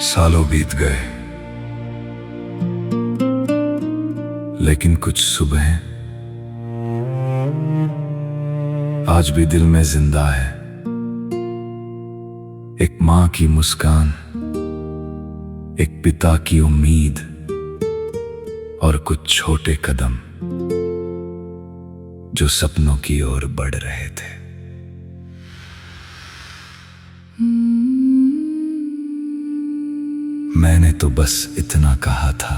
सालों बीत गए, लेकिन कुछ सुबह आज भी दिल में जिंदा है। एक माँ की मुस्कान, एक पिता की उम्मीद और कुछ छोटे कदम जो सपनों की ओर बढ़ रहे थे। मैंने तो बस इतना कहा था,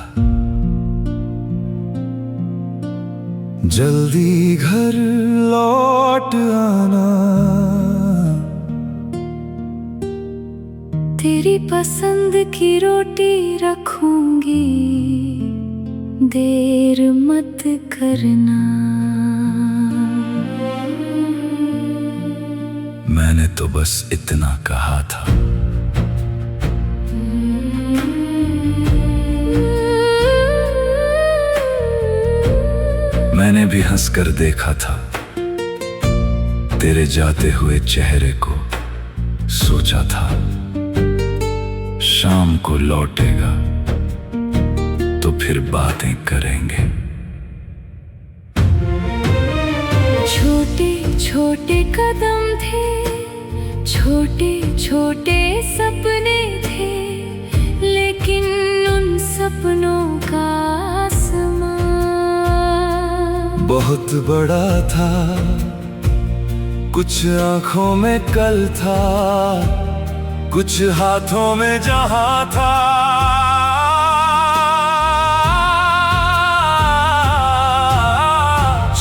जल्दी घर लौट आना। तेरी पसंद की रोटी रखूंगी, देर मत करना। मैंने तो बस इतना कहा था, मैंने भी हंसकर देखा था तेरे जाते हुए चेहरे को। सोचा था शाम को लौटेगा तो फिर बातें करेंगे। छोटे छोटे कदम थे, छोटे छोटे सपने थे, लेकिन उन सपनों का आसमां बहुत बड़ा था। कुछ आंखों में कल था, कुछ हाथों में जहां था।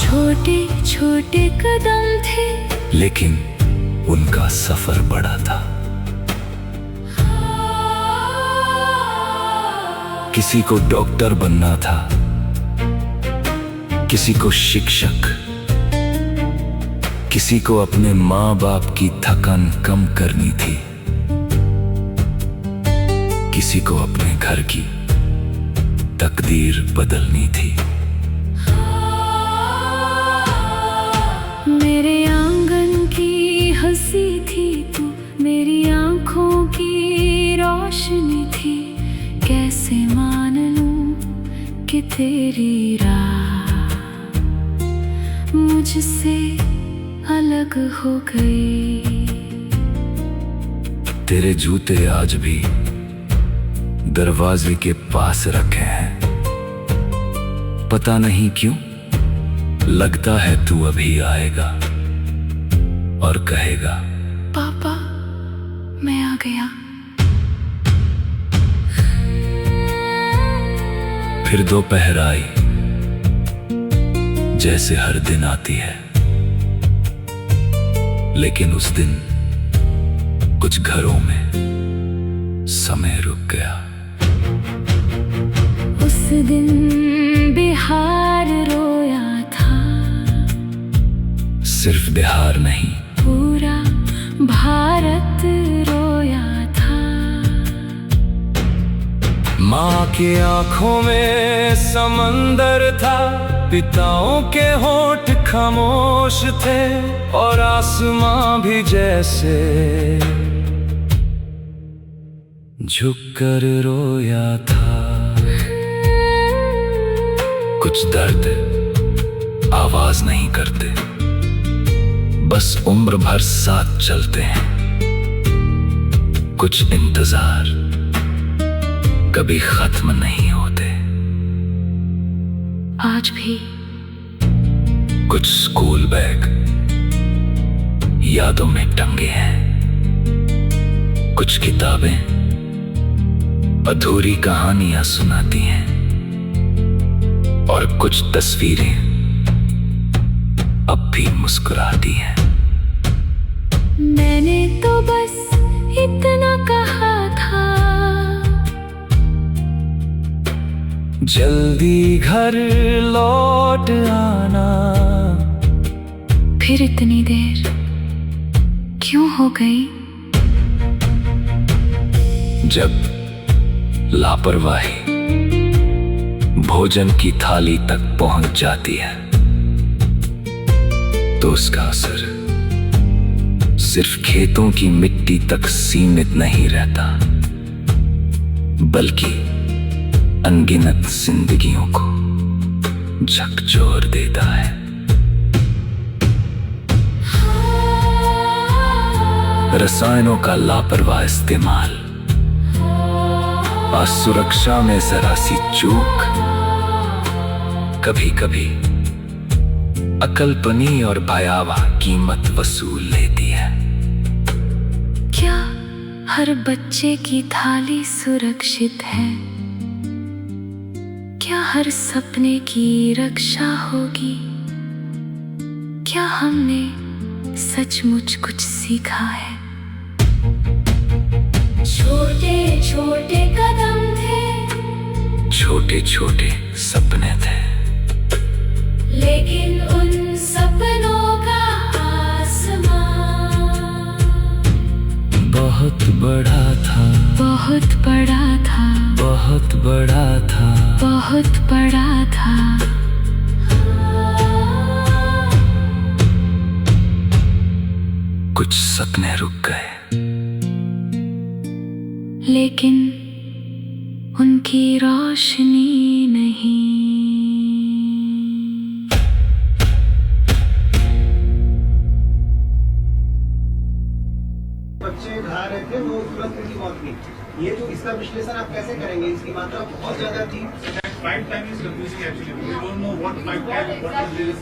छोटे छोटे कदम थे, लेकिन उनका सफर बड़ा था। किसी को डॉक्टर बनना था, किसी को शिक्षक, किसी को अपने माँ बाप की थकान कम करनी थी, किसी को अपने घर की तकदीर बदलनी थी। मेरे आंगन की हंसी थी तू, मेरी आंखों की रोशनी थी। कैसे मान लूं कि तेरी राह मुझसे अलग हो गई। तेरे जूते आज भी दरवाजे के पास रखे हैं। पता नहीं क्यों लगता है तू अभी आएगा और कहेगा, पापा मैं आ गया। फिर दोपहर आई जैसे हर दिन आती है, लेकिन उस दिन कुछ घरों में समय रुक गया। उस दिन बिहार रोया था, सिर्फ बिहार नहीं, पूरा भारत रोया था। माँ की आंखों में समंदर था, पिताओं के होंठ खामोश थे, और आसमां भी जैसे झुककर रोया था। कुछ दर्द आवाज नहीं करते, बस उम्र भर साथ चलते हैं। कुछ इंतजार कभी खत्म नहीं होते। आज भी कुछ स्कूल बैग यादों में टंगे हैं, कुछ किताबें अधूरी कहानियां सुनाती हैं, और कुछ तस्वीरें अब भी मुस्कुराती हैं। मैंने तो बस इतना कहा था, जल्दी घर लौट आना। फिर इतनी देर क्यों हो गई? जब लापरवाही भोजन की थाली तक पहुंच जाती है, तो उसका असर सिर्फ खेतों की मिट्टी तक सीमित नहीं रहता, बल्कि अनगिनत जिंदगियों को झकझोर देता है। रसायनों का लापरवाह इस्तेमाल, असुरक्षा में जरा सी चूक कभी कभी अकल्पनीय और भयावह कीमत वसूल लेती है। क्या हर बच्चे की थाली सुरक्षित है? क्या हर सपने की रक्षा होगी? क्या हमने सचमुच कुछ सीखा है? छोटे छोटे कदम थे, छोटे छोटे सपने थे, लेकिन उन सपनों का आसमान बहुत बड़ा था, बहुत बड़ा था, बहुत बड़ा था, बहुत बड़ा था। कुछ सपने रुक गए, लेकिन उनकी रोशनी नहीं। बच्चे नहा रहे थे, वो तुरंत उनकी मौत हुई। ये जो इसका विश्लेषण आप कैसे करेंगे? इसकी मात्रा बहुत ज्यादा थी। Flight time is confusing actually. We don't know what flight time, what is this.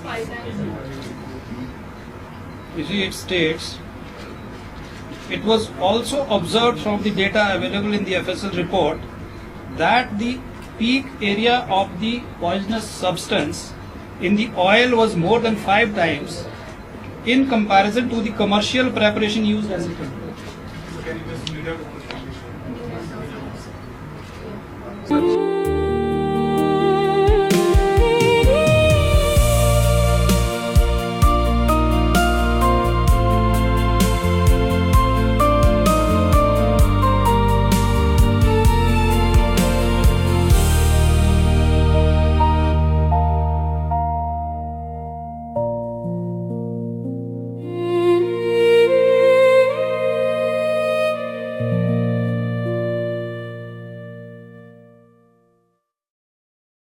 You see, it states, it was also observed from the data available in the FSL report that the peak area of the poisonous substance in the oil was more than 5 times in comparison to the commercial preparation used as a control. Can you just read out the